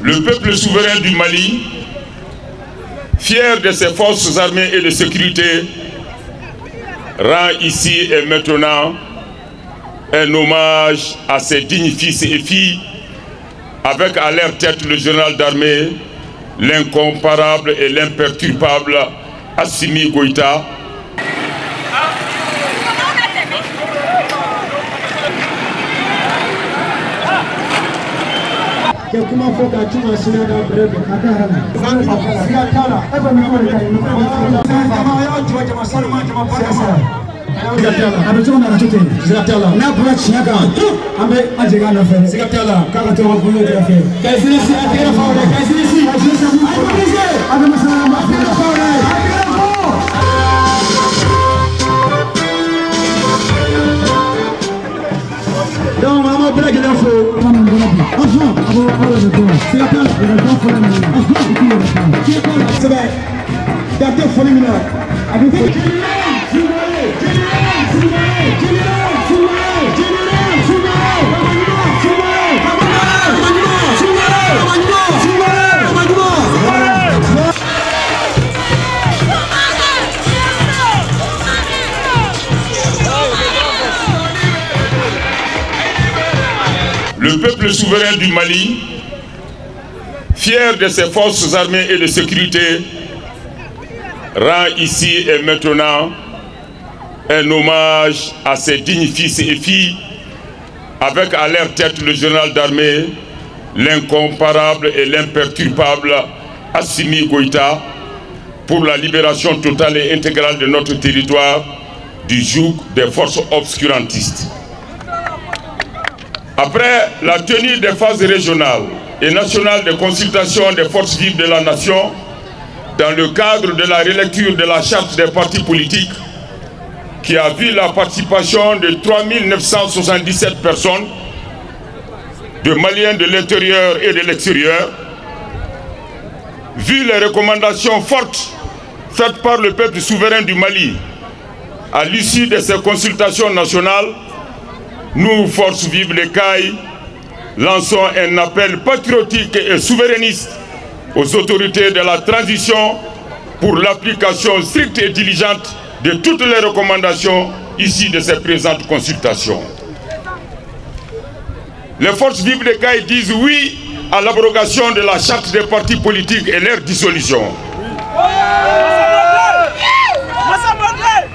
Le peuple souverain du Mali, fier de ses forces armées et de sécurité, rend ici et maintenant un hommage à ses dignes fils et filles, avec à leur tête le général d'armée, l'incomparable et l'imperturbable Assimi Goïta. Le peuple souverain du Mali, fier de ses forces armées et de sécurité, rend ici et maintenant un hommage à ses dignes fils et filles, avec à leur tête le général d'armée, l'incomparable et l'imperturbable Assimi Goïta, pour la libération totale et intégrale de notre territoire du joug des forces obscurantistes. Après la tenue des phases régionales et nationales de consultation des forces vives de la nation, dans le cadre de la relecture de la charte des partis politiques, qui a vu la participation de 3 977 personnes, de Maliens de l'intérieur et de l'extérieur, vu les recommandations fortes faites par le peuple souverain du Mali à l'issue de ces consultations nationales, nous, forces vives de Caille, lançons un appel patriotique et souverainiste aux autorités de la transition pour l'application stricte et diligente de toutes les recommandations issues de ces présentes consultations. Les forces vives de Caille disent oui à l'abrogation de la charte des partis politiques et leur dissolution.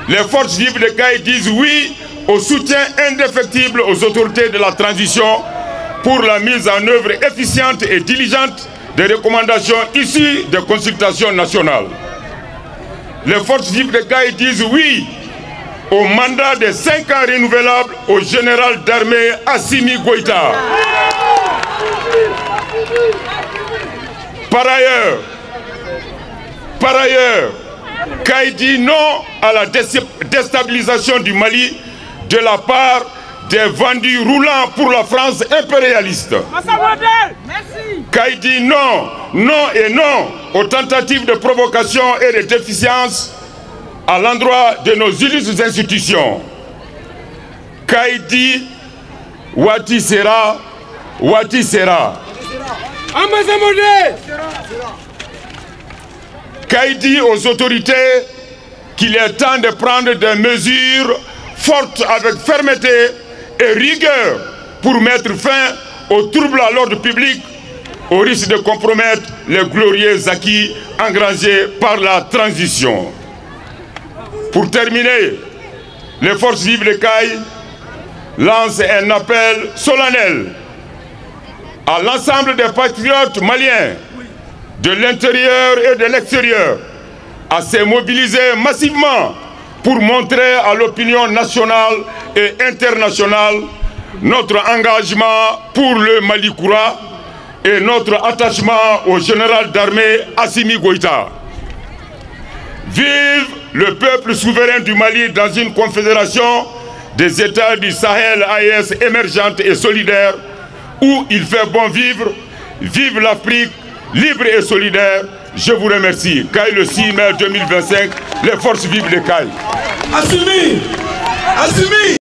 Les forces vives de Caille disent oui au soutien indéfectible aux autorités de la transition pour la mise en œuvre efficiente et diligente des recommandations issues des consultations nationales. Les forces vives de Caille disent oui au mandat de 5 ans renouvelable au général d'armée Assimi Goïta. Par ailleurs, Caille dit non à la déstabilisation du Mali de la part des vendus roulants pour la France impérialiste. Caille dit non, non et non aux tentatives de provocation et de déficience à l'endroit de nos illustres institutions. Caille dit Wati sera, Wati sera. Caille dit aux autorités qu'il est temps de prendre des mesures fortes avec fermeté et rigueur pour mettre fin aux troubles à l'ordre public, au risque de compromettre les glorieux acquis engrangés par la transition. Pour terminer, les forces vives de Caille lancent un appel solennel à l'ensemble des patriotes maliens de l'intérieur et de l'extérieur à se mobiliser massivement pour montrer à l'opinion nationale et internationale notre engagement pour le Mali Koura et notre attachement au général d'armée Assimi Goïta. Vive le peuple souverain du Mali dans une confédération des États du Sahel AES émergente et solidaire où il fait bon vivre. Vive l'Afrique libre et solidaire. Je vous remercie. Caille le 6 mai 2025, les forces vives de Caille. Assimi! Assimi!